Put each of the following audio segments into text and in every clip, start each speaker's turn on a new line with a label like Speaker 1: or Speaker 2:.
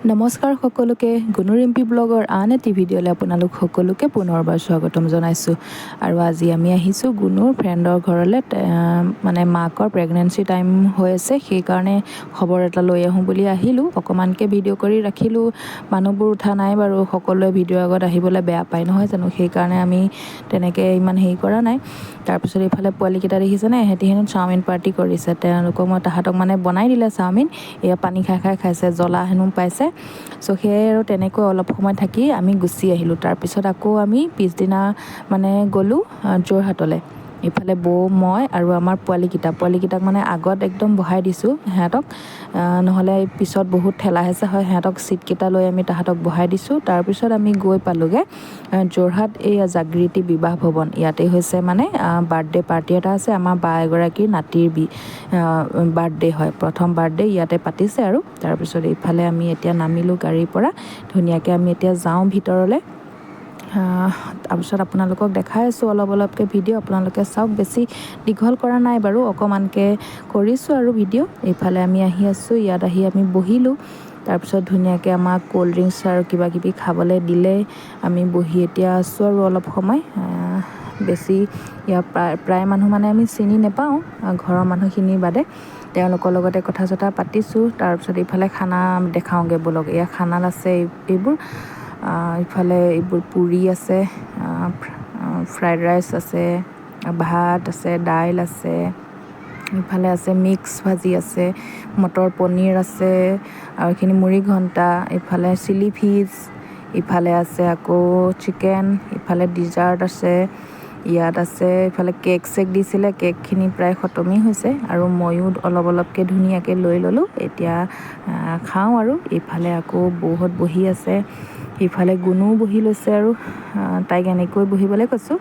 Speaker 1: নমস্কাৰ সকলোকে গুণু ৰিম্পি ব্লগৰ আন এটি ভিডিঅ'লৈ আপোনালোক সকলোকে পুনৰবাৰ স্বাগতম জনাইছোঁ। আৰু আজি আমি আহিছোঁ গুণুৰ ফ্ৰেণ্ডৰ ঘৰলৈ, মানে মাকৰ প্ৰেগনেঞ্চি টাইম হৈ আছে, সেইকাৰণে খবৰ এটা লৈ আহোঁ বুলি আহিলোঁ। অকণমানকৈ ভিডিঅ' কৰি ৰাখিলোঁ, মানুহবোৰ উঠা নাই বাৰু, সকলোৱে ভিডিঅ'ৰ আগত আহিবলৈ বেয়া পায় নহয় জানো, সেইকাৰণে আমি তেনেকৈ ইমান হেৰি কৰা নাই। তাৰপিছত এইফালে পোৱালিকেইটা দেখিছেনে, সিহঁতি হেনো চাওমিন পাৰ্টি কৰিছে। তেওঁলোকক মই তাহাঁতক মানে বনাই দিলে চাওমিন, এয়া পানী খাই খাইছে, জ্বলা হেনো পাইছে। চ' সেয়াই আৰু তেনেকৈ অলপ সময় থাকি আমি গুচি আহিলোঁ। তাৰপিছত আকৌ আমি পিছদিনা মানে গ'লোঁ যোৰহাটলৈ। ইফালে বৌ, মই আৰু আমাৰ পোৱালিকেইটাক মানে আগত একদম বহাই দিছোঁ সিহঁতক, নহ'লে পিছত বহুত ঠেলা হেঁচা হয়, সিহঁতক ছিটকেইটা লৈ আমি তাহাঁতক বহাই দিছোঁ। তাৰপিছত আমি গৈ পালোঁগৈ যোৰহাট, এই জাগৃতি বিবাহ ভৱন। ইয়াতে হৈছে মানে বাৰ্থডে' পাৰ্টি এটা আছে, আমাৰ বা এগৰাকীৰ নাতিৰ বাৰ্থডে হয়, প্ৰথম বাৰ্থডে ইয়াতে পাতিছে আৰু। তাৰপিছত এইফালে আমি এতিয়া নামিলোঁ গাড়ীৰ পৰা, ধুনীয়াকৈ আমি এতিয়া যাওঁ ভিতৰলৈ। তাৰপিছত আপোনালোকক দেখাই আছোঁ অলপকৈ ভিডিঅ', আপোনালোকে চাওক। বেছি দীঘল কৰা নাই বাৰু, অকণমানকৈ কৰিছোঁ আৰু ভিডিঅ'। এইফালে আমি আহি আছোঁ, ইয়াত আহি আমি বহিলোঁ। তাৰপিছত ধুনীয়াকৈ আমাক ক'ল্ড ড্ৰিংকছ আৰু কিবাকিবি খাবলৈ দিলে। আমি বহি এতিয়া আছোঁ আৰু অলপ সময়। বেছি ইয়াৰ প্ৰায় মানুহ মানে আমি চিনি নাপাওঁ, ঘৰৰ মানুহখিনিৰ বাদে। তেওঁলোকৰ লগতে কথা চথা পাতিছোঁ। তাৰপিছত ইফালে খানা দেখাওঁগৈ ব'লক। এয়া খানাত আছে এইবোৰ, ইফালে এইবোৰ পুৰি আছে, ফ্ৰাইড ৰাইচ আছে, ভাত আছে, দাইল আছে, ইফালে আছে মিক্স ভাজি আছে, মটৰ পনীৰ আছে, আৰু এইখিনি মুড়ি ঘণ্টা, ইফালে চিলি ফিছ, ইফালে আছে আকৌ চিকেন, ইফালে ডিজাৰ্ট আছে, ইয়াত আছে ইফালে কেক চেক দিছিলে, কেকখিনি প্ৰায় খতমেই হৈছে। আৰু ময়ো অলপকৈ ধুনীয়াকৈ লৈ ল'লোঁ, এতিয়া খাওঁ আৰু। ইফালে আকৌ বৌহঁত বহি আছে, ইফালে গুণুও বহি লৈছে আৰু তাইক এনেকৈ বহিবলৈ কৈছোঁ।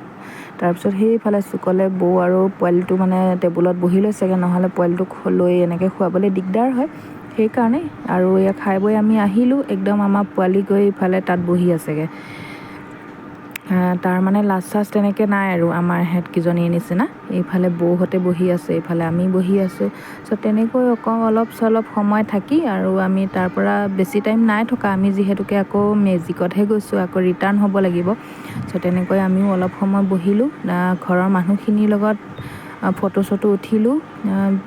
Speaker 1: তাৰপিছত সেইফালে চুকলে বৌ আৰু পোৱালিটো মানে টেবুলত বহি লৈছেগৈ, নহ'লে পোৱালিটোক লৈ এনেকৈ খুৱাবলৈ দিগদাৰ হয়, সেইকাৰণে। আৰু এয়া খাই বৈ আমি আহিলোঁ, একদম আমাৰ পোৱালি গৈ ইফালে তাত বহি আছেগৈ। তাৰ মানে লাজ চাজ তেনেকৈ নাই আৰু আমাৰ ইহঁতকেইজনীৰ নিচিনা। এইফালে বৌহঁতে বহি আছে, এইফালে আমি বহি আছোঁ। চ' তেনেকৈ অলপ চলপ সময় থাকি আৰু আমি তাৰ পৰা বেছি টাইম নাই থকা, আমি যিহেতুকে আকৌ মেজিকতহে গৈছোঁ, আকৌ ৰিটাৰ্ণ হ'ব লাগিব। চ' তেনেকৈ আমিও অলপ সময় বহিলোঁ, ঘৰৰ মানুহখিনিৰ লগত ফটো চটো উঠিলোঁ।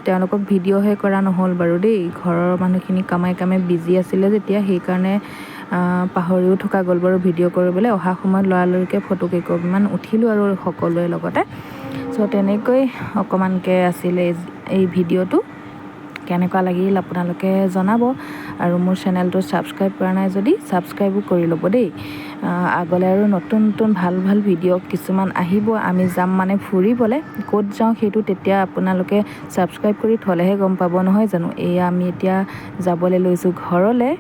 Speaker 1: তেওঁলোকক ভিডিঅ'হে কৰা নহ'ল বাৰু দেই, ঘৰৰ মানুহখিনি কামে বিজি আছিলে যেতিয়া, সেইকাৰণে পাহৰিও থকা গ'ল বাৰু ভিডিঅ' কৰিবলৈ। অহা সময়ত লৰালৰিকৈ ফটো কেইকপিমান উঠিলোঁ আৰু সকলোৰে লগতে। চ' তেনেকৈ অকণমানকৈ আছিলে এই ভিডিঅ'টো। কেনেকুৱা লাগিল আপোনালোকে জনাব, আৰু মোৰ চেনেলটো ছাবস্ক্ৰাইব কৰা নাই যদি ছাবস্ক্ৰাইবো কৰি ল'ব দেই। আগলৈ আৰু নতুন ভাল ভিডিঅ' কিছুমান আহিব। আমি যাম মানে ফুৰিবলৈ, ক'ত যাওঁ সেইটো তেতিয়া আপোনালোকে ছাবস্ক্ৰাইব কৰি থ'লেহে গম পাব নহয় জানো। এয়া আমি এতিয়া যাবলৈ লৈছোঁ ঘৰলৈ।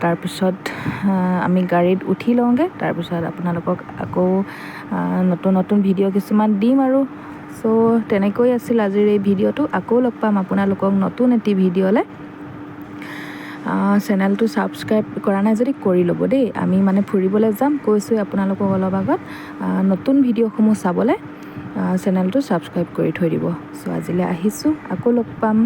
Speaker 1: তাৰপিছত আমি গাড়ীত উঠি লওঁগৈ, তাৰপিছত আপোনালোকক আকৌ নতুন ভিডিঅ' কিছুমান দিম আৰু। চ' তেনেকৈ আছিল আজিৰ এই ভিডিঅ'টো। আকৌ লগ পাম আপোনালোকক নতুন এটি ভিডিঅ'লৈ। চেনেলটো ছাবস্ক্ৰাইব কৰা নাই যদি কৰি ল'ব দেই। আমি মানে ফুৰিবলৈ যাম, কৈছোঁ আপোনালোকক অলপ আগত। নতুন ভিডিঅ'সমূহ চাবলৈ চেনেলটো ছাবস্ক্ৰাইব কৰি থৈ দিব। চ' আজিলৈ আহিছোঁ, আকৌ লগ পাম।